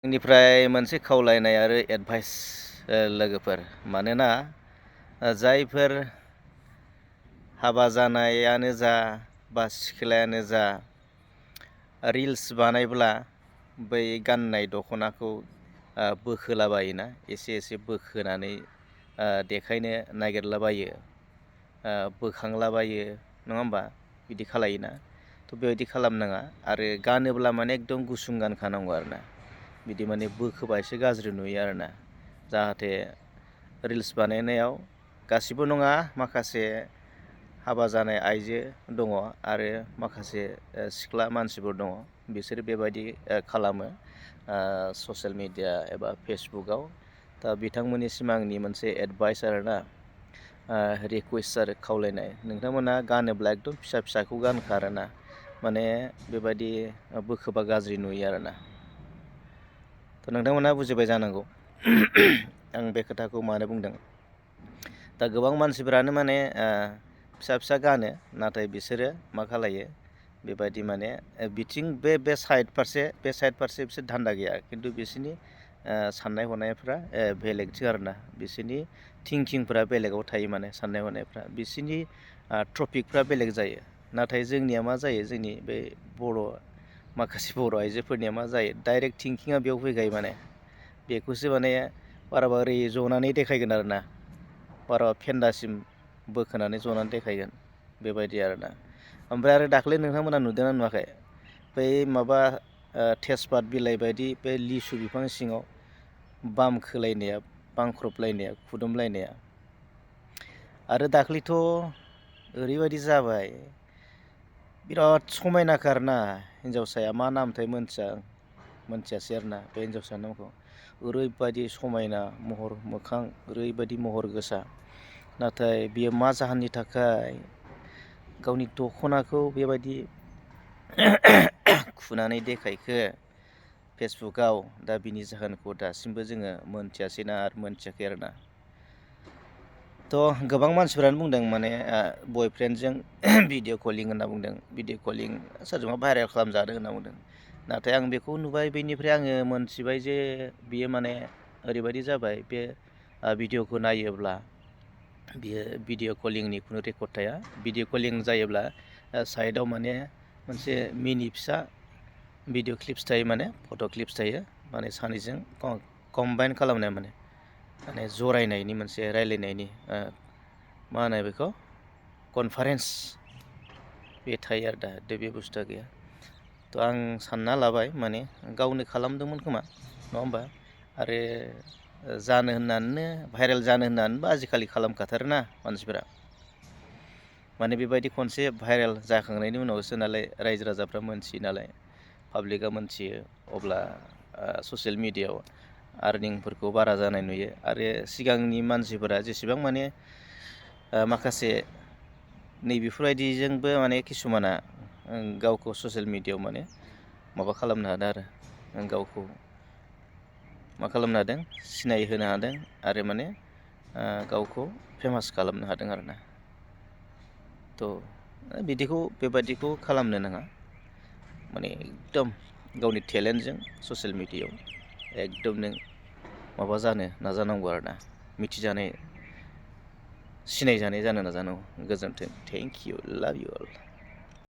आंनिफ्राय मोनसे खावलायनाय आरो एडभाइस लोगोफोर मानोना जायफोर हाबा जानायानो जा बा सिख्लायानो जा रिल्स बानायब्ला बै गाननाय दख'नाखौ बोखोलाबायोना एसे बोखोनानै देखायनो नागिरलाबायो बोखांलाबायो नङा होमबा बिदि खालायोना थ' बेबायदि खालामनाङा आरो गानोब्ला माने एकदम गुसुं गानखानांगौ आरोना बिदि माने बोखोबा एसे गाज्रि नुयो आरोना जाहाथे रिल्स बानायनायाव गासिबो नङा माखासे हाबा जानाय आइजो दङ आरो माखासे सिख्ला मानसिफोर दङ बिसोर बेबायदि खालामो ससियेल मिडिया एबा फेसबुकआव दा बिथांमोननिसिम आंनि मोनसे एडभाइस आरोना रिकुवेस्ट आरो खावलायनाय नोंथांमोना गानोब्ला एकदम फिसाखौ गानखा आरोना माने बेबायदि बोखोबा गाज्रि नुयो आरोना थ' नोंथांमोना बुजिबाय जानांगौ आं बे खोथाखौ मानो बुंदों दा गोबां मानसिफोरानो माने फिसा गानो नाथाय बिसोरो मा खालायो बेबायदि माने बिथिं बे साइड फारसे बिसोर धान्दा गैया खिन्थु बिसोरनि साननाय हनायफ्रा बेलेगसो आरोना बिसोरनि थिंकिंफ्रा बेलेगाव थायो माने साननाय हनायफ्रा बिसोरनि टपिकफ्रा बेलेग जायो नाथाय जोंनिया मा जायो जोंनि बे माखासे बर' आइजोफोरनिया मा जायो डाइरेक्ट थिंकिङा बेयाव फैखायो माने बेखौसो माने बाराबा ओरै जनानै देखायगोन आरोना बाराबा फेन्दासिम बोखोनानै जनानै देखायगोन बेबायदि आरोना ओमफ्राय आरो दाख्लै नोंथांमोना नुदोंना नुवाखै बै माबा तेजपात बिलाइ बायदि बे लिसु बिफां सिङाव बाम खोलायनाया बांख्रबलायनाया खुदुमलायनाया आरो दाख्लैथ' ओरैबायदि जाबाय बिराद समायनाखा आरोना हिन्जावसाया मा नामथाय मोनथियासै आरोना बे हिन्जावसानि नामखौ ओरैबायदि समायना महर मोखां ओरैबायदि महर गोसा नाथाय बियो मा जाहोननि थाखाय गावनि दख'नाखौ बेबायदि खुनानै देखायखो फेसबुकआव दा बिनि जाहोनखौ दासिमबो जोङो मोनथियाखै आरोना थ' गोबां मानसिफोरानो बुंदों माने बयफ्रेन्डजों भिडिअ कलिं होनना बुंदों भिडिअ कलिं सोरजोंबा भाइरेल खालामजादों होनना बुंदों नाथाय आं बेखौ नुबाय बेनिफ्राय आङो मोनथिबाय जे बियो माने ओरैबायदि जाबाय बे भिडिअखौ नायोब्ला बियो भिडिअ कलिंनि खुनु रेकर्ड थाया भिडिअ कलिं जायोब्ला साइडआव माने मोनसे मिनि फिसा भिडिअ क्लिप्स थायो माने फट' क्लिप्स थायो माने सानैजों कम्बाइन खालामनाय माने जरायनायनि मोनसे रायलायनायनि मा होनो बेखौ कनफारेन्स बे थायो आरो दा बे बुस्थुआ गैया थ' आं सानना लाबाय माने गावनो खालामदोंमोन खोमा नङा होमबा आरो जानो होननानैनो भाइरेल जानो होननानैबो आजिखालि खालामखाथारोना मानसिफोरा माने बेबायदि खनसे भाइरेल जाखांनायनि उनावसो नालाय रायजो राजाफ्रा मोनथियो नालाय पाब्लिकआ मोनथियो अब्ला ससियेल मिडियायाव आर्निंफोरखौ बारा जानाय नुयो आरो सिगांनि मानसिफोरा जेसेबां माने माखासे नैबेफोरबायदिजोंबो माने किसुमाना गावखौ ससियेल मिडियायाव माने माबा खालामनो हादों आरो गावखौ मा खालामनो हादों सिनाय होनो हादों आरो माने गावखौ फेमास खालामनो हादों आरोना थ' बेबादिखौ खालामनो नाङा माने एकदम गावनि टेलेन्टजों ससियेल मिडियायाव एकदम नों माबा जानो नाजानांगौ आरोना मिथिजानाय सिनायजानाय जानो नाजानांगौ गोजोन्थों थेंक इउ लाभ इउ अल